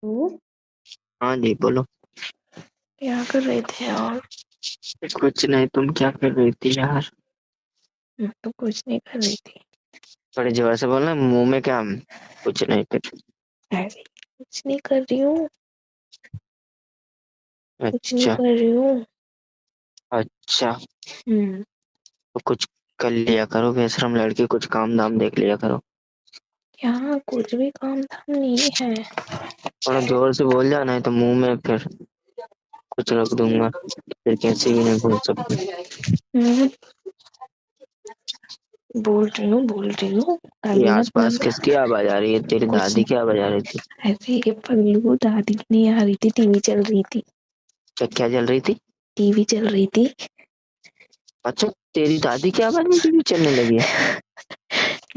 ओ, हाँ जी बोलो। क्या कर रहे थे यार? कुछ नहीं, तुम क्या कर रही थी यार? मैं तो कुछ नहीं कर रही थी। थोड़ी जोर से बोलना, मुंह में क्या? कुछ नहीं फिर। ऐसे ही कुछ नहीं कर रही हूँ। कुछ नहीं अच्छा। कर रही हूँ। अच्छा। हम्म। तो कुछ कर लिया करो, बेशरम लड़की, कुछ काम धाम देख लिया करो। क्या? कुछ भी काम धाम नहीं है। थोड़ा जोर से बोल जा, नहीं तो मुंह में फिर कुछ रख दूंगा, फिर कैसे भी नहीं बोल सकते। हम्म। बोल रही हूँ। ये अभी ना आसपास तुम किसकी आवाज आ रही है? तेरी कुछ दादी की आवाज आ रही थी? ऐसे ही पगलू दादी नहीं आ रही थी, टीवी चल रही थी। क्या क्या जल रही थी? टीवी चल रही थी। अच्छा, तेरी दादी की आवाज में टीवी चलने लगी है?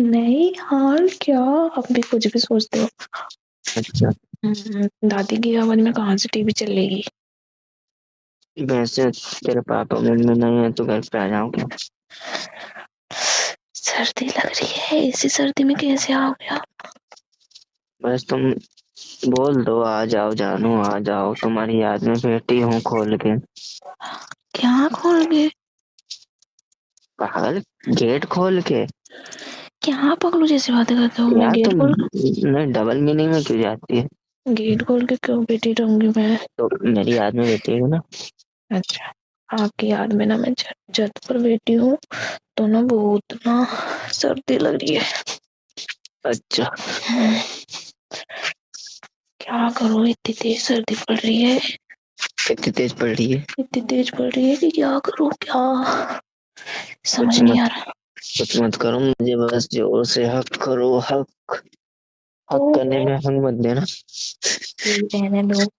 नहीं और क्या? अब भी कुछ भी सोचते हो। अच्छा। दादी की आवाज में कहाँ से टीवी चलेगी? वैसे तेरे पापा मम्मी नहीं है तो घर पे आ जाऊं क्या? सर्दी लग रही है, इसी सर्दी में कैसे आओगे आप? बस तुम बोल दो, आ जाओ जानू, आ जाओ, तुम्हारी याद में बैठी हूँ खोल के। क्या खोल के? पागल, गेट खोल के। क्या पगलू जैसी बातें करते हो? मैं यार गेट तुम खोल नहीं, डबल मीनिंग में क्यों जाती है? गेट खोल के क्यों बैठी रहूंगी मैं? तो मेरी याद में बैठी है ना। अच्छा। आपकी याद में ना मैं छत छत पर बैठी हूँ, तो ना बहुत ना सर्दी लग रही है। अच्छा। क्या करूँ, इतनी तेज सर्दी पड़ रही है। कितनी तेज पड़ रही है? इतनी तेज पड़ रही है कि क्या करूँ क्या समझ कुछ नहीं आ मत, रहा। कुछ मत करो, मुझे बस जोर से हक करो, हक। तो हक करने में हक मत देना। रहने दो।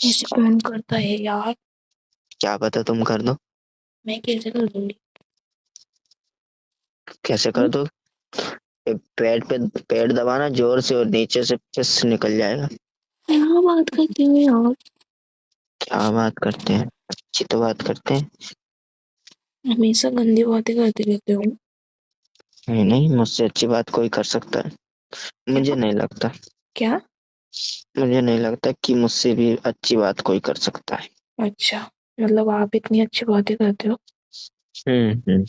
ऐसे कौन करता है यार? क्या पता तुम कर दो। मैं कैसे कर दूंगी? कैसे कर दो? पेट पे पेट दबाना जोर से, और नीचे से फिस निकल जाएगा। क्या बात करते हो यार? क्या बात करते हैं? अच्छी तो बात करते हैं। हमेशा गंदी बातें करते रहते हो। नहीं नहीं, मुझसे अच्छी बात कोई कर सकता है? मुझे क्या? नहीं लगता। क्या? मुझे नहीं लगता कि मुझसे भी अच्छी बात कोई कर सकता है। अच्छा, मतलब आप इतनी अच्छी बातें करते हो? हम्म।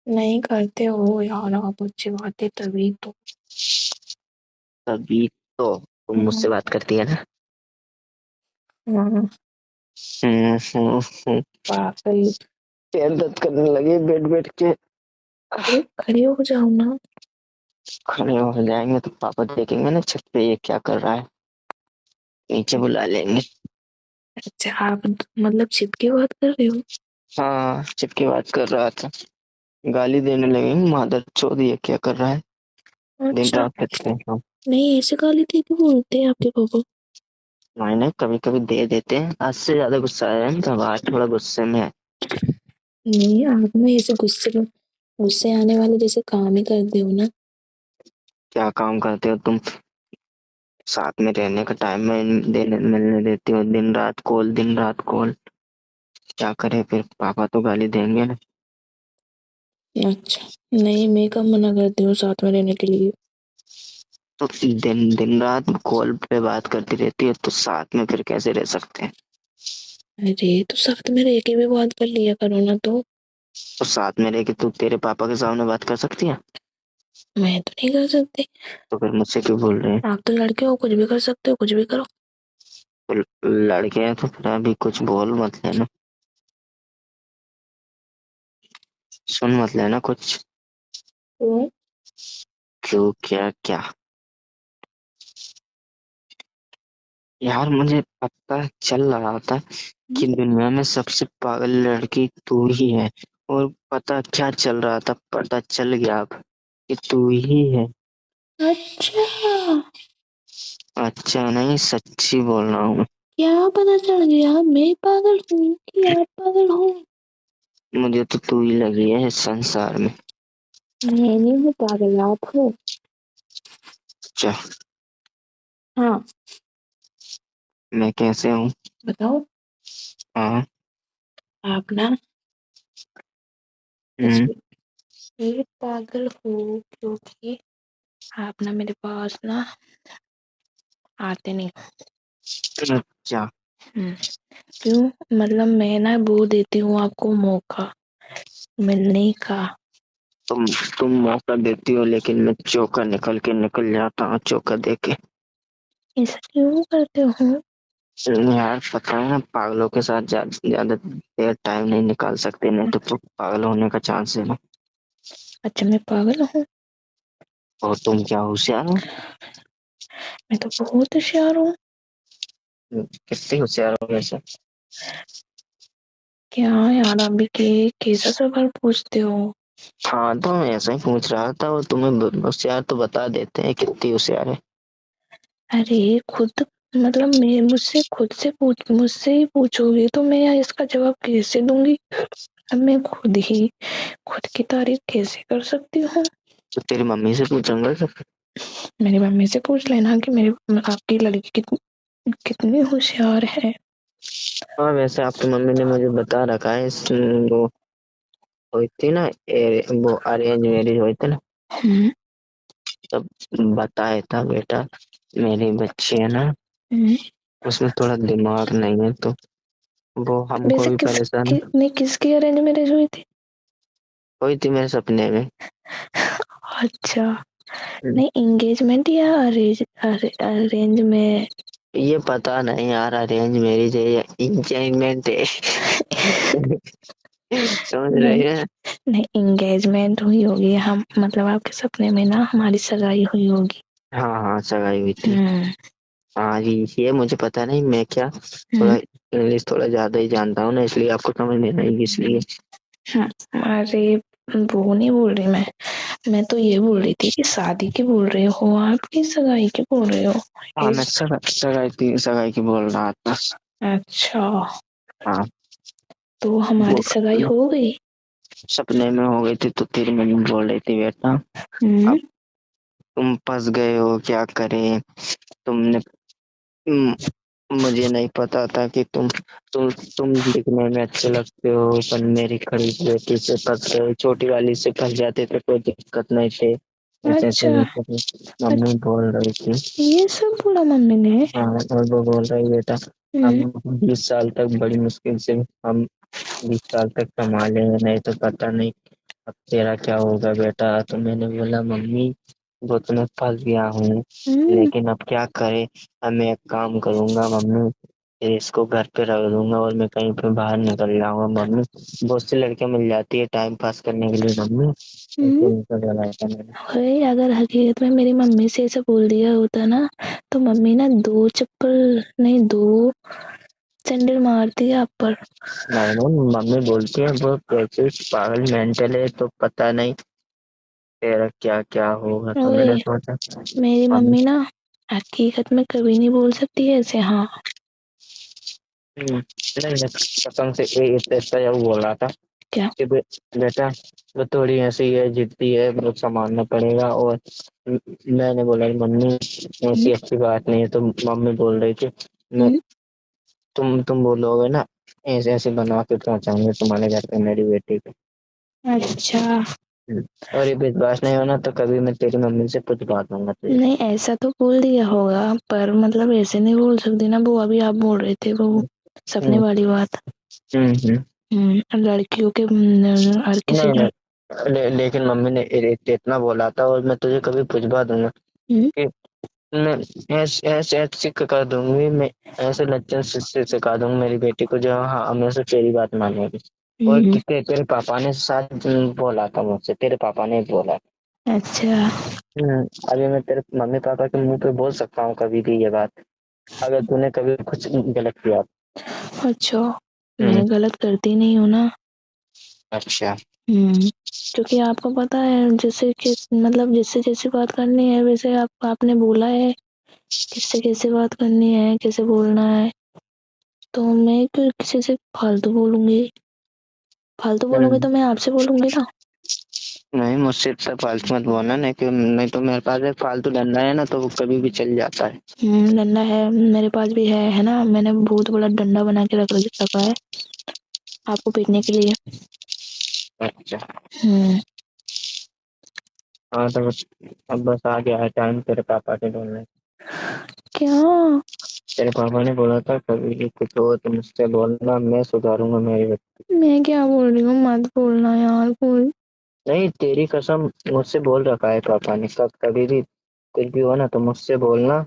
नहीं करते हो यार आप अच्छी बातें, तभी तो। तभी तो तुम हम्म। मुझसे बात करती है ना। हाँ, हम्म। पागल। पैर दर्द करने लगे बैठ बैठ के। अरे खड़े हो जाओ ना। खड़े हो जाएंगे तो पापा देखेंगे ना छत पे ये क्या कर रहा है, नीचे बुला लेंगे। अच्छा, आप मतलब छिप के बात कर रहे हो? हाँ, चिपकी बात कर रहा था। गाली देने लगेंगे, मादर चोद ये क्या कर रहा है, दिन अच्छा। रात करते हैं हम। नहीं, ऐसे गाली दे के बोलते हैं आपके पापा? नहीं नहीं, कभी कभी दे देते हैं, आज से ज्यादा गुस्सा आया है तो आज थोड़ा गुस्से में है। नहीं, आप ना ऐसे गुस्से गुस्से आने वाले जैसे काम ही करते हो ना। क्या काम करते हो तुम? साथ में रहने का टाइम में देने मिलने देती हो, दिन रात कॉल, दिन रात कॉल। क्या करे फिर, पापा तो गाली देंगे ना। अच्छा। नहीं, मैं कब मना करती हूँ साथ में रहने के लिए? तो दिन दिन रात कॉल पे बात करती रहती है तो साथ में फिर कैसे रह सकते हैं? अरे तो साथ में रह के भी बात कर लिया करो ना तो। तो साथ में रह के तू तेरे पापा के सामने बात कर सकती है? मैं तो नहीं कर सकती। तो फिर मुझसे क्यों बोल रहे हैं? आप तो लड़के हो, कुछ भी कर सकते हो, कुछ भी करो। तो लड़के हैं तो फिर अभी कुछ बोल मत लेना, सुन मत लेना कुछ। तो क्यों, क्या क्या? यार मुझे पता चल रहा था कि दुनिया में सबसे पागल लड़की तू ही है, और पता क्या चल रहा था, पता चल गया अब कि तू ही है। अच्छा, अच्छा नहीं, सच्ची बोल रहा हूँ। क्या पता चल गया? मैं पागल हूँ कि आप पागल हो? मुझे तो तू ही लगी है इस संसार में। मैं नहीं हूँ पागल, आप हो। अच्छा। हाँ। मैं कैसे हूँ? बताओ। हाँ। आप ना सच हम्म। में पागल हो, क्योंकि आप ना मेरे पास ना आते नहीं। अच्छा, क्यों? मतलब मैं ना वो देती हूँ आपको मौका मिलने का। तुम मौका देती हो, लेकिन मैं चौका निकल जाता हूँ चौका देके। ऐसा क्यों करते हो? यार पता है ना, पागलों के साथ ज्यादा देर टाइम नहीं निकाल सकते, नहीं तो पागल होने का चांस है ना। अच्छा, मैं पागल हूँ? और तुम क्या होशियार हो? मैं तो बहुत होशियार हूँ। कितनी होशियार हो वैसे? क्या यार, अभी के कैसा सवाल पूछते हो? हाँ, तो मैं ऐसा ही पूछ रहा था, और तुम्हें होशियार तो बता देते हैं कितनी होशियार है। अरे खुद, मतलब मैं मुझसे ही पूछोगे तो मैं इसका जवाब कैसे दूंगी? अब मैं खुद की तारीफ कैसे कर सकती हूँ? तो तेरी मम्मी से पूछूंगा सब। मेरी मम्मी से पूछ लेना कि मेरी आपकी लड़की कितनी होशियार है। हाँ, वैसे आपकी मम्मी ने मुझे बता रखा है, वो हुई थी ना, वो अरेंज मैरिज हुई थी ना, हम्म। तब बताया था बेटा, मेरी बच्ची है ना, हम्म। उसमें थोड़ा दिमाग नहीं है, तो वो हमको वैसे भी परेशान। किसकी अरेंज मैरिज हुई थी? हुई थी मेरे सपने में। अच्छा। नहीं, एंगेजमेंट या अरेंज में? ये पता नहीं यार, अरेंज मैरिज है या इंजॉयमेंट है। समझ रही नहीं, है? नहीं एंगेजमेंट हुई होगी, हम मतलब आपके सपने में ना हमारी सगाई हुई होगी। हाँ हाँ, सगाई हुई थी। हम्म। हाँ, ये मुझे पता नहीं, मैं क्या थोड़ा हम्म। इंग्लिश थोड़ा ज्यादा ही जानता हूँ ना, इसलिए आपको समझ नहीं आएगी इसलिए। अरे वो नहीं बोल रही मैं तो ये बोल रही थी कि शादी की बोल रहे हो आप कि सगाई की बोल रहे हो? हाँ, मैं इस सगाई की बोल रहा था। अच्छा, हाँ, तो वो हमारी सगाई हो गई। सपने में हो गई थी, तो तेरी मम्मी बोल रही थी बेटा, हम्म। अब तुम फंस गए हो, क्या करें। तुमने मुझे नहीं पता था कि तुम दिखने में अच्छे लगते हो, पर मेरी खड़ी बेटी से फंस गए, छोटी वाली से फंस जाते तो कोई दिक्कत नहीं थे। ऐसे ऐसे अच्छा। मम्मी बोल रही थी। ये सब बोला मम्मी ने? हाँ, और वो बोल रही बेटा, हम हम्म। 20 साल तक बड़ी मुश्किल से हम 20 साल तक संभाले हैं, नहीं तो पता नहीं अब तेरा क्या होगा बेटा। तो मैंने बोला मम्मी, वो तो मैं फंस गया हूँ, हम्म। लेकिन अब क्या करे। अब मैं एक काम करूंगा मम्मी, फिर इसको घर पे रख दूंगा और मैं कहीं पे बाहर निकल जाऊंगा मम्मी। बहुत सी लड़कियां मिल जाती है टाइम पास करने के लिए मम्मी, ऐसे हम्म। उनका बोला था मैंने। अरे अगर हकीकत में मेरी मम्मी से ऐसा बोल दिया होता ना, तो मम्मी ना दो चप्पल नहीं, दो सैंडल मारती है आप पर। नहीं नहीं, मम्मी बोलती है वो कैसे पागल मेंटल है, तो पता नहीं तेरा क्या क्या होगा, तो ओए, मैंने सोचा मेरी मम्मी। मम्मी ना हकीकत में कभी नहीं बोल सकती है ऐसे। हाँ। नहीं नहीं, कसम से ऐसा वो बोल रहा था क्या? कि बेटा, वो थोड़ी ऐसी है, जिद्दी है, वो संभालना पड़ेगा। और मैंने बोला मम्मी हम्म। ऐसी अच्छी बात नहीं है, तो मम्मी बोल रही थी मैं हम्म। तुम बोलोगे ना, ऐसे ऐसे बना के पहुंचाऊंगे तुम्हारे घर पे मेरी बेटी को। अच्छा। हम्म, और ये विश्वास नहीं होना तो कभी मैं तेरी मम्मी से पूछवा दूंगा तुझे। नहीं, ऐसा तो बोल दिया होगा, पर मतलब ऐसे नहीं बोल सकती ना। वो अभी आप बोल रहे थे वो सपने हम्म वाली बात। हम्म। लड़कियों के हर किसी नहीं लड़ नहीं, लेकिन मम्मी ने इतना बोला था, और मैं तुझे कभी पूछवा दूंगा हम्म। कि मैं ऐसे ऐसे ऐसे सिखा दूंगी मैं, ऐसे लक्षण से सिखा दूंगी मेरी बेटी को, जो हाँ हमेशा तेरी बात मानेगी। और हम्म। तेरे पापा ने साथ बोला था मुझसे, तेरे पापा ने बोला। अच्छा। हम्म, अभी मैं तेरे मम्मी पापा के मुंह पे बोल सकता हूँ कभी भी ये बात, अगर तूने कभी कुछ गलत किया। अच्छा, हम्म। मैं गलत करती नहीं हूँ ना। अच्छा। क्योंकि आपको पता है, जैसे कि मतलब जिससे जैसे बात करनी है वैसे आपने बोला है किससे कैसे बात करनी है, कैसे बोलना है। तो मैं क्यों किसी से फालतू बोलूंगी? फालतू बोलूंगी हम्म, तो मैं आपसे बोलूंगी ना। नहीं मुझसे इतना फालतू मत बोलना, नहीं कि नहीं तो मेरे पास एक फालतू डंडा है ना, तो वो कभी भी चल जाता है। डंडा है मेरे पास भी है ना। मैंने बहुत बड़ा डंडा बना के रखा है आपको पीटने के लिए। अच्छा। हम्म। हाँ तो अब बस आ गया है टाइम तेरे पापा के बोलने। क्या? तेरे पापा ने बोला था कभी भी कुछ हो तो मुझसे बोलना, मैं सुधारूंगा मेरी बच्ची। मैं क्या बोल रही हूँ, मत बोलना यार कोई। नहीं तेरी कसम, मुझसे बोल रखा है पापा ने, कभी भी कुछ भी हो ना तो मुझसे बोलना,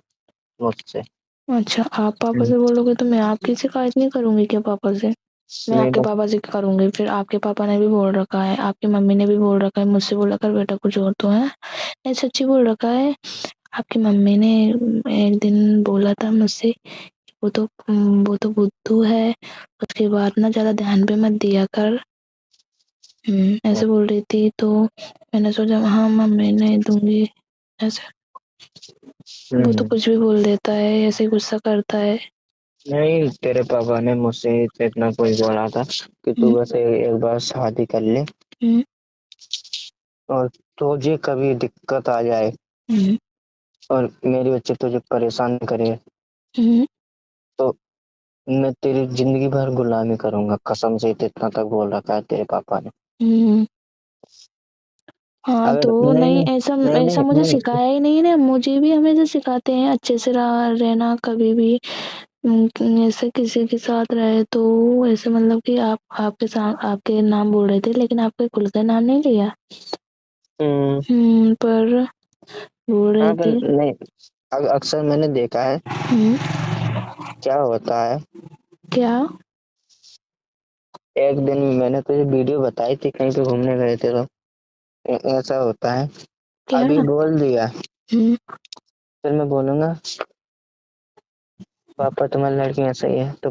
मुझसे। अच्छा, आप पापा हम्म, से बोलोगे तो मैं आपकी शिकायत नहीं करूंगी क्या पापा से? मैं नहीं आपके बस। पापा से करूंगी, फिर आपके पापा ने भी बोल रखा है, आपकी मम्मी ने भी बोल रखा है मुझसे बोला कर बेटा कुछ हो तो है। नहीं सच्ची बोल रखा है। आपकी मम्मी ने एक दिन बोला था मुझसे, वो तो बुद्धू है, उसके बाद ना ज्यादा ध्यान पे मत दिया कर। ऐसे बोल रही थी तो मैंने सोचा हाँ मम्मी नहीं दूंगी ऐसे। वो तो हम्म, कुछ भी बोल देता है, ऐसे गुस्सा करता है। नहीं तेरे पापा ने मुझसे इतना कोई बोला था कि तू हम्म, बस एक बार शादी कर ले, हम्म, और तुझे कभी दिक्कत आ जाए हम्म, और मेरी बच्चे तुझे परेशान करे हम्म, तो मैं तेरी जिंदगी भर गुलामी करूंगा, कसम से इतना तक बोल रखा है तेरे पापा ने। हम्म। हाँ अगर तो नहीं नहीं, नहीं ऐसा नहीं ऐसा नहीं मुझे नहीं सिखाया ही नहीं है ना, मुझे भी हमेशा सिखाते हैं अच्छे से रहना कभी भी। ऐसे किसी के साथ रहे तो ऐसे मतलब कि आप आपके नाम बोल रहे थे लेकिन आपके कुल का नाम नहीं लिया। हम्म, पर बोल रही हाँ पर थी। नहीं, अक्सर मैंने देखा है हम्म। क्या होता है। क्या? एक दिन मैंने तुझे वीडियो बताई थी, कहीं पे घूमने गए थे तो ऐसा होता है। क्या? अभी बोल दिया, हम्म, फिर मैं बोलूंगा पापा तुम्हारी लड़की ऐसा ही है, तो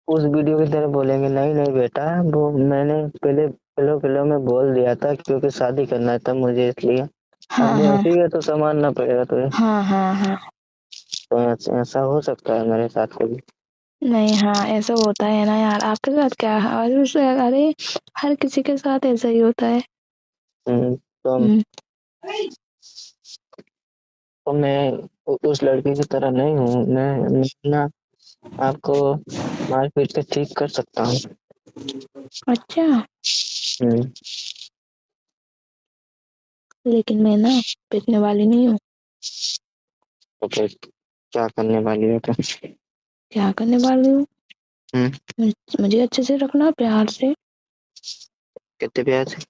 उस वीडियो की तरह बोलेंगे नहीं नहीं बेटा, वो मैंने पहले पिलो पिलो में बोल दिया था क्योंकि शादी करना था मुझे इसलिए। अब हाँ वो हाँ ऐसी है तो संभालना पड़ेगा तुझे। हाँ हाँ हाँ। तो ऐसा हो सकता है मेरे साथ कभी। नहीं, हाँ ऐसा होता है ना यार, आपके साथ क्या है अरे हर किसी के साथ ऐसा ही होता है। तो हम्म। मैं उस लड़की की तरह नहीं हूँ, मैं ना आपको मार पीट के ठीक कर सकता हूँ। अच्छा, हम्म, लेकिन मैं ना पिटने वाली नहीं हूँ। तो फिर क्या करने वाली है तो? क्या करने वाली हूँ? हम्म, मुझे अच्छे से रखना, प्यार से। कितने प्यार से?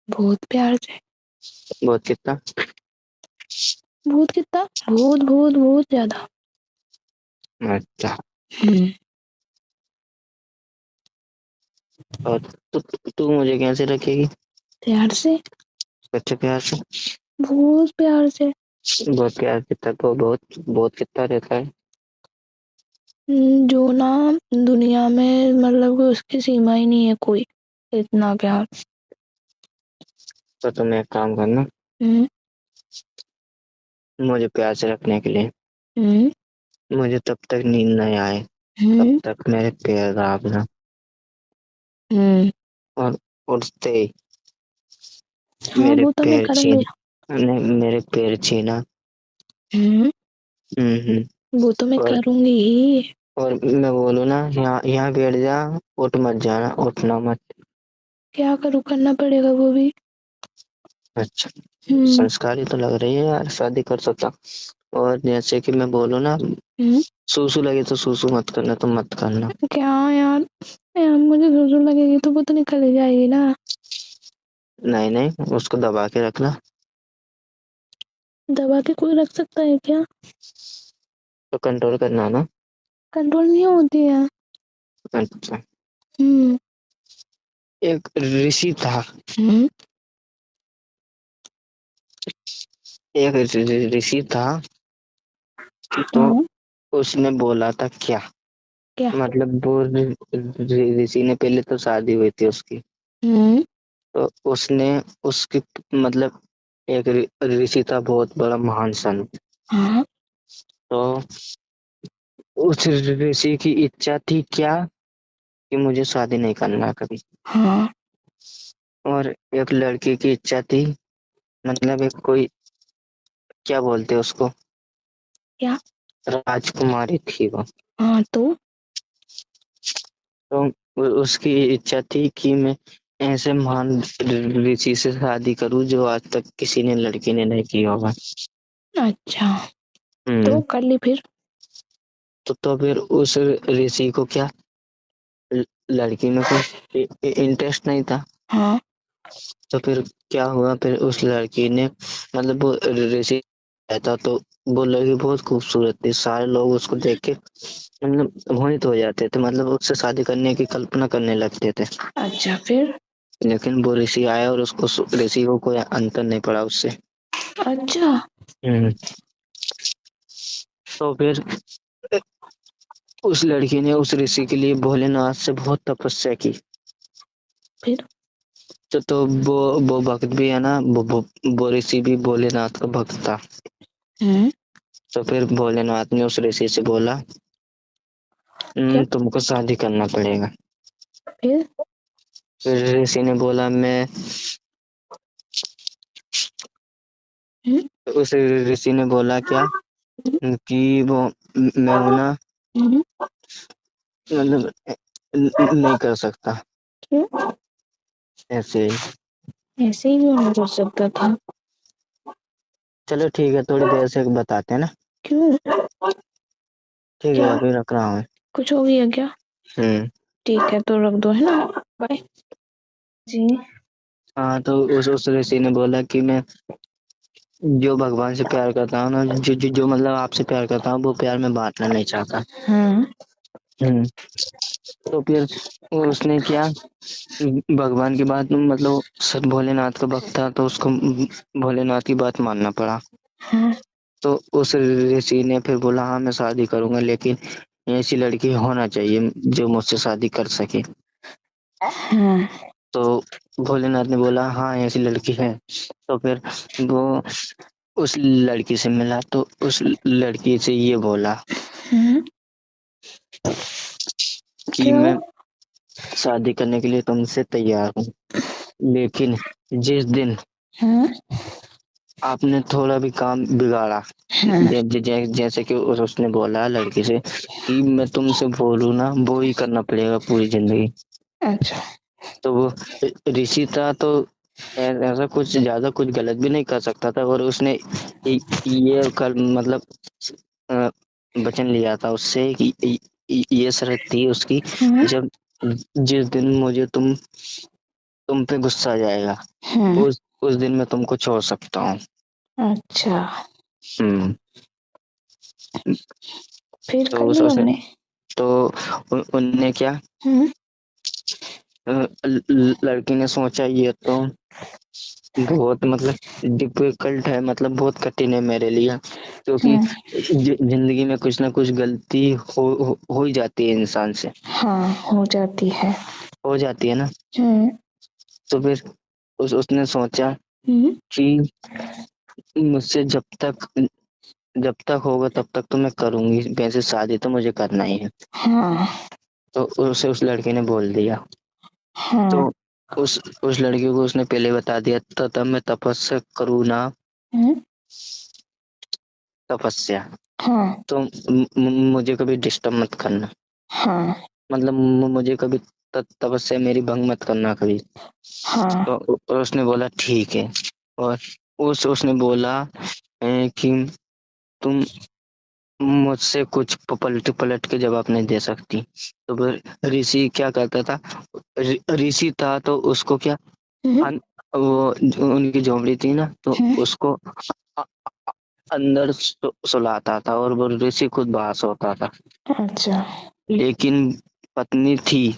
बहुत प्यार से। बहुत कितना? भूत कितना? भूत भूत भूत ज्यादा। अच्छा। हम्म। और तू मुझे कैसे रखेगी? प्यार से। अच्छे प्यार से? बहुत प्यार से। बहुत प्यार कितना तो बहुत बहुत कितना रहता है? जो ना दुनिया में मतलब कि उसकी सीमा ही नहीं है कोई, इतना प्यार। तो तुम एक काम करना, हम्म, मुझे प्यार से रखने के लिए हम्म, मुझे तब तक नींद नहीं आए तब हम्म, तक मेरे पैर दाबना, हम्म। और उठते ही हाँ मेरे वो तो मैं पैर करूंगी। छीन, नहीं मेरे पैर छीना। हम्म। हम्म। वो तो मैं और करूंगी ही। और मैं बोलूँ ना यहाँ यहाँ बैठ जा, उठ मत जाना, उठना मत। क्या करूँ, करना पड़ेगा वो भी। अच्छा, हम्म, संस्कारी तो लग रही है यार, शादी कर सकता। और जैसे कि मैं बोलूँ ना, हम्म। सूसू लगे तो सूसू मत करना, तो मत करना। क्या यार, यार मुझे जरूर लगेगी तो वो तो निकल ही जाएगी ना। नहीं नहीं, उसको दबा के रखना। दबा के कोई रख सकता है क्या? तो कंट्रोल करना ना। कंट्रोल नहीं होती है। अच्छा। हम्म, एक ऋषि था, हम्म। एक ऋषि था, तो हाँ। उसने बोला था क्या, क्या? मतलब वो ऋषि ने पहले तो शादी हुई थी उसकी, हम्म। तो उसने उसकी मतलब एक ऋषि था बहुत बड़ा महान संत, हाँ तो उस ऋषि की इच्छा थी क्या कि मुझे शादी नहीं करना कभी। हाँ। और एक लड़की की इच्छा थी, मतलब एक कोई, क्या बोलते हैं उसको, क्या? राजकुमारी थी वो। हाँ तो। तो उसकी इच्छा थी कि मैं ऐसे महान ऋषि से शादी करूं जो आज तक किसी ने लड़की ने नहीं किया होगा। अच्छा, तो हम्म कर ली फिर? तो फिर उस ऋषि को क्या लड़की में कोई इंटरेस्ट नहीं था। हाँ। तो फिर क्या हुआ, फिर उस लड़की ने मतलब वो ऋषि रहता तो वो लड़की बहुत खूबसूरत थी, सारे लोग उसको देख के मतलब मोहित हो जाते थे, मतलब उससे शादी करने की कल्पना करने लगते थे। अच्छा, फिर? लेकिन वो ऋषि आया और उसको ऋषि को कोई अंतर नहीं पड़ा उससे। अच्छा। हम्म तो फिर उस लड़की ने उस ऋषि के लिए भोलेनाथ से बहुत तपस्या की। फिर? तो वो भक्त भी है ना, वो ऋषि भी भोलेनाथ का भक्त था। हम्म। तो फिर भोलेनाथ ने उस ऋषि से बोला, क्या? तुमको शादी करना पड़ेगा। फिर? फिर ऋषि ने बोला मैं हम्म। उस ऋषि ने बोला क्या कि वो मैं हूं ना, हम्म। मतलब नहीं कर सकता क्यों? ऐसे ही। ऐसे ही क्यों नहीं कर सकता था? चलो ठीक है, थोड़ी देर से बताते हैं ना। क्यों? ठीक है, क्या? अभी रख रहा हूँ। कुछ हो गया क्या? हम्म ठीक है, तो रख दो, है ना? बाय जी। हाँ, तो उस ऋषि ने बोला कि मैं जो भगवान से प्यार करता हूँ ना, जो मतलब आपसे प्यार करता हूँ, वो प्यार मैं बांटना नहीं चाहता। हाँ। हम्म तो फिर उसने क्या, भगवान की बात मतलब सत भोलेनाथ का भक्त था तो उसको भोलेनाथ की बात मानना पड़ा। हाँ। तो उस ऋषि ने फिर बोला हाँ मैं शादी करूंगा, लेकिन ऐसी लड़की होना चाहिए जो मुझसे शादी कर सके। हाँ। तो भोलेनाथ ने बोला हाँ ऐसी लड़की है। तो फिर वो उस लड़की से मिला तो उस लड़की से ये बोला हाँ। कि क्या? मैं शादी करने के लिए तुमसे तैयार हूँ, लेकिन जिस दिन हाँ। आपने थोड़ा भी काम बिगाड़ा, हाँ। जैसे कि उसने बोला लड़की से कि मैं तुमसे बोलूँ ना वो ही करना पड़ेगा पूरी जिंदगी। अच्छा। तो वो ऋषि था तो ऐसा कुछ ज्यादा कुछ गलत भी नहीं कर सकता था, और उसने ये कर मतलब अ, वचन लिया था उससे कि ये शर्त थी उसकी, हाँ। जब जिस दिन मुझे तुम पे गुस्सा आ जाएगा हाँ। उस दिन मैं तुमको छोड़ सकता हूँ। अच्छा, हम्म फिर तो कर उस लिया उसने हमने? तो उनने क्या हाँ। लड़की ने सोचा ये तो बहुत मतलब डिफिकल्ट है, मतलब बहुत कठिन है मेरे लिए, क्योंकि हाँ। जिंदगी में कुछ ना कुछ गलती हो ही जाती है इंसान से। हाँ, हो जाती है। हो जाती है ना। हाँ। तो फिर उसने सोचा हम्म। कि मुझसे जब तक होगा तब तक तो मैं करूंगी, वैसे शादी तो मुझे करना ही है। हाँ। तो उसे उस लड़के ने बोल दिया। हाँ। तो उस लड़की को उसने पहले बता दिया, तो तब मैं तपस्या करूँ ना, हाँ। तपस्या, हाँ। तो मुझे कभी डिस्टर्ब मत करना, हाँ। मतलब मुझे कभी तपस्या मेरी भंग मत करना कभी। हाँ। तो उसने बोला ठीक है। और उसने बोला कि तुम मुझसे कुछ पलट पलट के जवाब नहीं दे सकती। तो फिर ऋषि क्या करता था, ऋषि था तो उसको क्या हम्म। वो उनकी झोपड़ी थी ना, तो हाँ। उसको अ- अंदर सुलाता था और वो ऋषि खुद बाहर सोता था। अच्छा। लेकिन पत्नी थी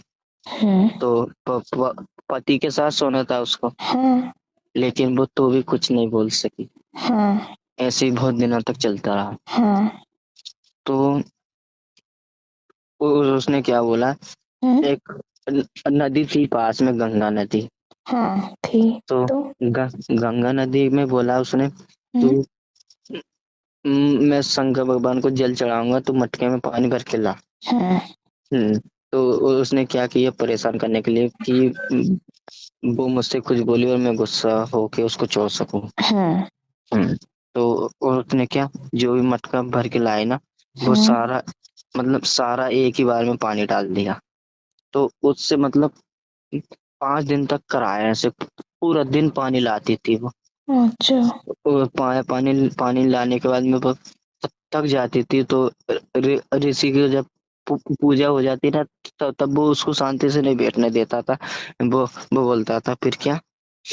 हाँ। तो पति के साथ सोना था उसको, हाँ। लेकिन वो तो भी कुछ नहीं बोल सकी। हाँ। ऐसे ही बहुत दिनों तक चलता रहा। हाँ। तो उसने क्या बोला, हाँ। एक नदी थी पास में, गंगा नदी। हाँ, थी। तो तो? गंगा नदी में बोला उसने, हम्म। तू मैं शंकर भगवान को जल चढ़ाऊंगा, तू मटके में पानी भर के ला। हाँ। हम्म तो उसने क्या किया परेशान करने के लिए कि वो मुझसे कुछ बोली और मैं गुस्सा होके उसको छोड़ सकूं। हाँ। हम्म तो उसने क्या, जो भी मटका भर के लाए ना, वो हाँ। सारा मतलब सारा एक ही बार में पानी डाल दिया। तो उससे मतलब 5 दिन तक कराया ऐसे, पूरा दिन पानी लाती थी वो। अच्छा। पानी पानी लाने के बाद में वो थक जाती थी, तो ऋषि की जब पूजा हो जाती ना, तब वो उसको शांति से नहीं बैठने देता था। वो बोलता था फिर क्या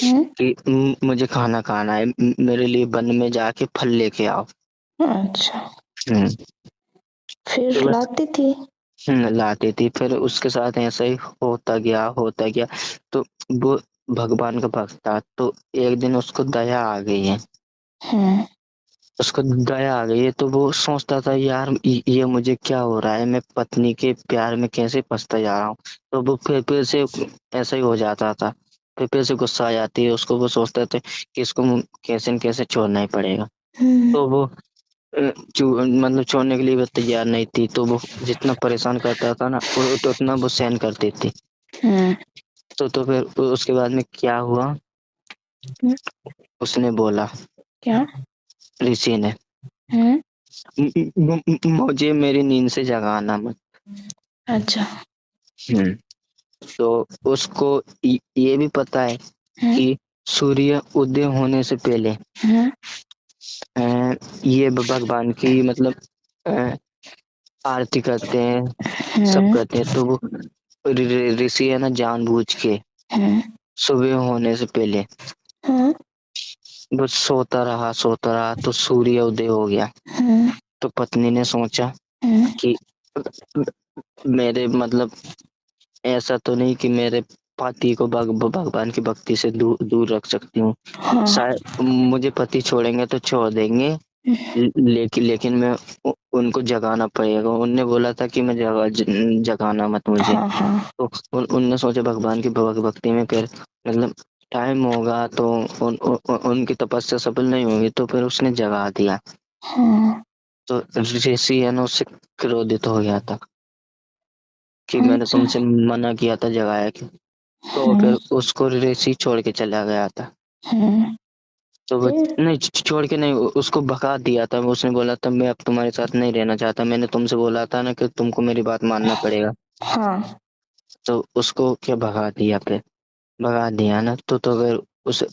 हम्म। कि मुझे खाना खाना है, मेरे लिए वन में जाके फल लेके आओ। अच्छा। हम्म, फिर तो बस लाती थी। लाती थी। फिर उसके साथ ऐसा ही होता गया। तो वो भगवान का भक्त था, तो एक दिन उसको दया आ गई है। हम्म। उसको दया आ गई है, तो वो सोचता था यार ये मुझे क्या हो रहा है, मैं पत्नी के प्यार में कैसे फंसता जा रहा हूँ। तो वो फिर से ऐसा ही हो जाता था। फिर से गुस्सा आ जाती है उसको। वो सोचते थे कि इसको कैसे न कैसे छोड़ना ही पड़ेगा। हम्म। तो वो मतलब छोड़ने के लिए वो तैयार नहीं थी। तो वो जितना परेशान करता था ना, तो उतना वो सहन करती थी। हम्म। तो फिर उसके बाद में क्या हुआ, हम्म। उसने बोला, क्या? ऋषि ने, हम्म। मुझे मेरी नींद से जगाना मत। अच्छा। हम्म, तो उसको ये भी पता है हम्म। कि सूर्य उदय होने से पहले हम्म। ये भगवान की मतलब अ, आरती करते हैं, सब हम्म। करते हैं। तो वो ऋषि है ना, जानबूझ के हम्म। सुबह होने से पहले हम्म। वो सोता रहा तो सूर्य उदय हो गया। हम्म। तो पत्नी ने सोचा हम्म। कि मेरे मतलब ऐसा तो नहीं कि मेरे पति को भगवान की भक्ति से दूर रख सकती हूँ। हाँ। शायद मुझे पति छोड़ेंगे तो छोड़ देंगे, लेकिन मैं उनको जगाना पड़ेगा। उनने बोला था कि मैं जगाना मत मुझे। हाँ। हाँ। तो उनने सोचा भगवान की भक्ति में फिर मतलब टाइम होगा तो उनकी तपस्या सफल नहीं होगी, तो फिर उसने जगा दिया। हाँ। तो ऋषि है ना, उससे क्रोधित हो गया था कि मैंने अच्छा। तुमसे मना किया था, जगाया क्यों। तो हम्म। फिर उसको ऋषि छोड़ के चला गया था। हम्म। तो वो फिर। नहीं, छोड़ के नहीं, उसको भगा दिया था। उसने बोला था मैं अब तुम्हारे साथ नहीं रहना चाहता, मैंने तुमसे बोला था ना कि तुमको मेरी बात मानना पड़ेगा। हाँ। तो उसको क्या भगा दिया, फिर भगा दिया ना। तो फिर उस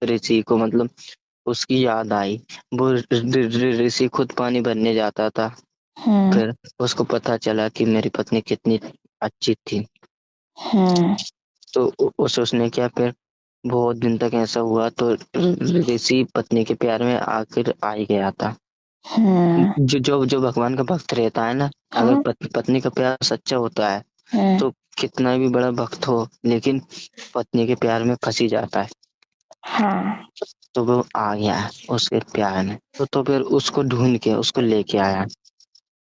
ऋषि को मतलब उसकी याद आई। वो ऋषि खुद पानी भरने जाता था। हम्म। फिर उसको पता चला कि मेरी पत्नी कितनी अच्छी थी। हम्म। तो उसने क्या, फिर बहुत दिन तक ऐसा हुआ, तो ऋषि पत्नी के प्यार में आखिर आ ही गया था। हम्म। जो जो जो भगवान का भक्त रहता है ना, अगर हाँ। पत्नी का प्यार सच्चा होता है हम्म। तो कितना भी बड़ा भक्त हो, लेकिन पत्नी के प्यार में फंसी जाता है। हाँ। तो वो आ गया उसके प्यार में। तो फिर उसको ढूंढ के उसको लेके आया।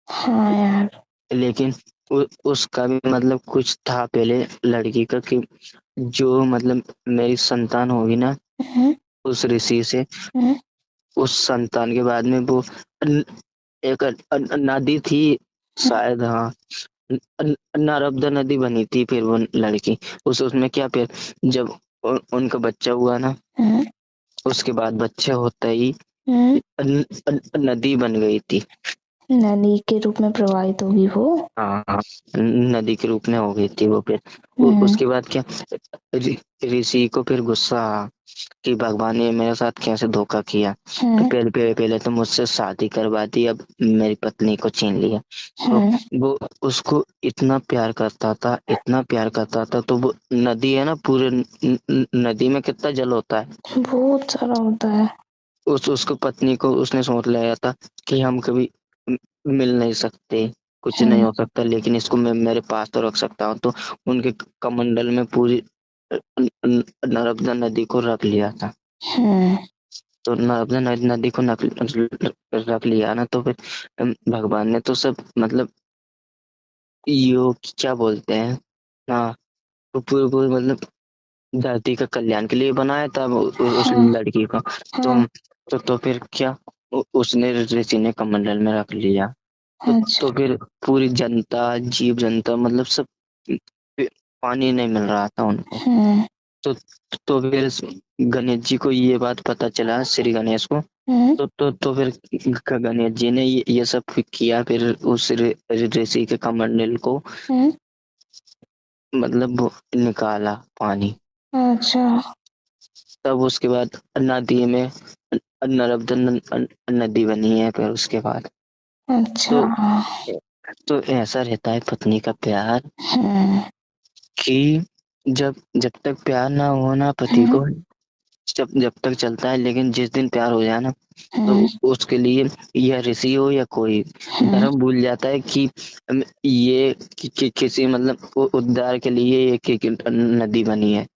हाँ यार। लेकिन उसका भी मतलब कुछ था पहले लड़की का कि जो मतलब मेरी संतान होगी ना हम्म। उस ऋषि से, हम्म। उस संतान के बाद में वो न- एक नदी थी शायद, हाँ, नर्मदा नदी बनी थी। फिर वो लड़की उसमें क्या, फिर जब उनका बच्चा हुआ ना, हम्म। उसके बाद बच्चा होता ही हम्म। नदी बन गई थी। नदी के रूप में प्रवाहित होगी वो। हाँ हाँ, नदी के रूप में हो गई थी वो। फिर हम्म। उसके बाद क्या, ऋ- ऋषि को फिर गुस्सा आया कि भगवान ने मेरे साथ कैसे धोखा किया। तो हम्म। पहले तो मुझसे शादी करवा दी, अब मेरी पत्नी को छीन लिया। तो हम्म। वो उसको इतना प्यार करता था, इतना प्यार करता था। तो वो नदी है ना, पूरे नदी में कितना जल होता है। बहुत सारा होता है। उसको पत्नी को उसने सोच लिया था कि हम कभी मिल नहीं सकते, कुछ नहीं हम्म। हो सकता, लेकिन इसको मैं मेरे पास तो रख सकता हूँ। तो उनके कमंडल में पूरी नर्मदा नदी को रख लिया था। हम्म। तो नर्मदा नदी को रख लिया ना, तो फिर भगवान ने तो सब मतलब यो क्या बोलते हैं, हाँ, तो पूरे पूरे मतलब धरती का कल्याण के लिए बनाया था उस हाँ। लड़की को। तो हाँ। तो फिर क्या, उसने ऋषि ने कमंडल में रख लिया। अच्छा। तो फिर पूरी जनता, जीव जनता मतलब सब पानी नहीं मिल रहा था उनको। हम्म। तो फिर गणेश जी को ये बात पता चला, श्री गणेश को। हम्म। तो फिर गणेश जी ने ये सब किया। फिर उस ऋषि के कमंडल को हम्म। मतलब वो निकाला पानी, अच्छा तब उसके बाद नदी में नर्मदा नदी बनी है फिर उसके बाद। अच्छा। तो तो ऐसा रहता है पत्नी का प्यार हम्म कि जब जब तक प्यार ना हो ना पति हम्म को, जब जब तक चलता है, लेकिन जिस दिन प्यार हो जाए ना, तो हम्म उसके लिए यह ऋषि हो या कोई हम्म धर्म भूल जाता है कि ये किसी मतलब उद्धार के लिए एक नदी बनी है।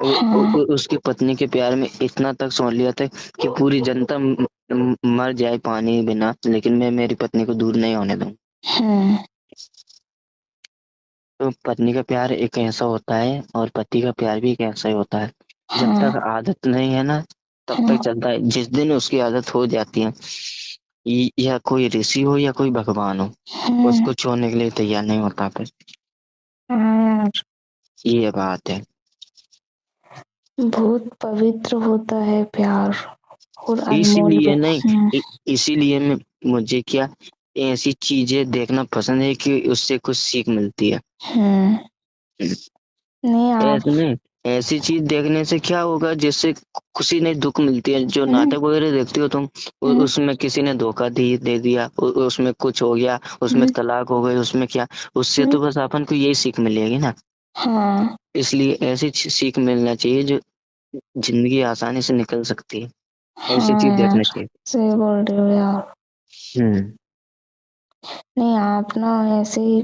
हाँ उसकी पत्नी के प्यार में इतना तक सोच लिया था कि पूरी जनता मर जाए पानी बिना, लेकिन मैं मेरी पत्नी को दूर नहीं होने दूं। हम्म तो पत्नी का प्यार एक ऐसा होता है और पति का प्यार भी एक ऐसा ही होता है। जब हाँ तक आदत नहीं है ना, तब तक हाँ चलता है। जिस दिन उसकी आदत हो जाती है, या कोई ऋषि हो या कोई भगवान हो, हाँ उसको छोड़ने के लिए तैयार नहीं होता फिर। हाँ, ये बात है। बहुत पवित्र होता है प्यार और अनमोल भी। इसीलिए नहीं, इसीलिए मुझे क्या ऐसी चीजें देखना पसंद है कि उससे कुछ सीख मिलती है। हम्म नहीं आप। ऐसे नहीं, ऐसी चीज देखने से क्या होगा, जिससे खुशी नहीं दुख मिलती है। जो हम्म नाटक वगैरह देखती हो तुम, हम्म उसमें किसी ने धोखा दे दिया, उसमें कुछ हो गया, उसमें हम्म तलाक हो गई, उसमें क्या, उससे हम्म, तो बस अपन को यही सीख मिलेगी ना। हाँ इसलिए ऐसी सीख मिलना चाहिए जो जिंदगी आसानी से निकल सकती है। ऐसी हाँ चीज यार, देखना चाहिए। सही बोल रहे हो यार। हम्म। नहीं आप ना ऐसे ही,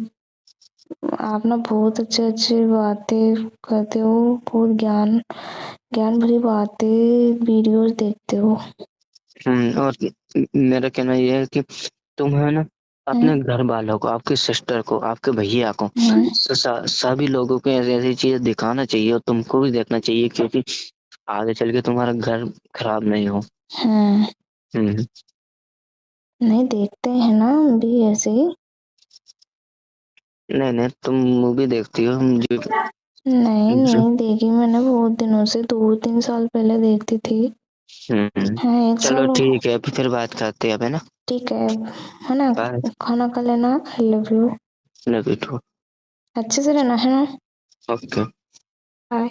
आप ना बहुत अच्छे अच्छे बातें करते हो, बहुत ज्ञान ज्ञान भरी बातें वीडियोस देखते हो। और मेरा कहना यह है कि तुम है ना, हम्म अपने घर वालों को, आपके सिस्टर को, आपके भैया को, हम्म सभी लोगों को ऐसी ऐसी चीजें दिखाना चाहिए और तुमको भी देखना चाहिए, क्योंकि आगे चल के तुम्हारा घर खराब नहीं हो। हम्म। हम्म। नहीं देखते हैं ना हम भी ऐसे ही। नहीं नहीं, तुम मूवी देखती हो जो। नहीं नहीं देखी मैंने, बहुत दिनों से 2-3 साल पहले देखती थी। हम्म। हाँ एक चलो साल ठीक है, फिर बात करते हैं अब, है ना। ठीक है ना। बाय। खाना खा लेना, I love you. Love you too. अच्छे से रहना है ना। ओके। बाय।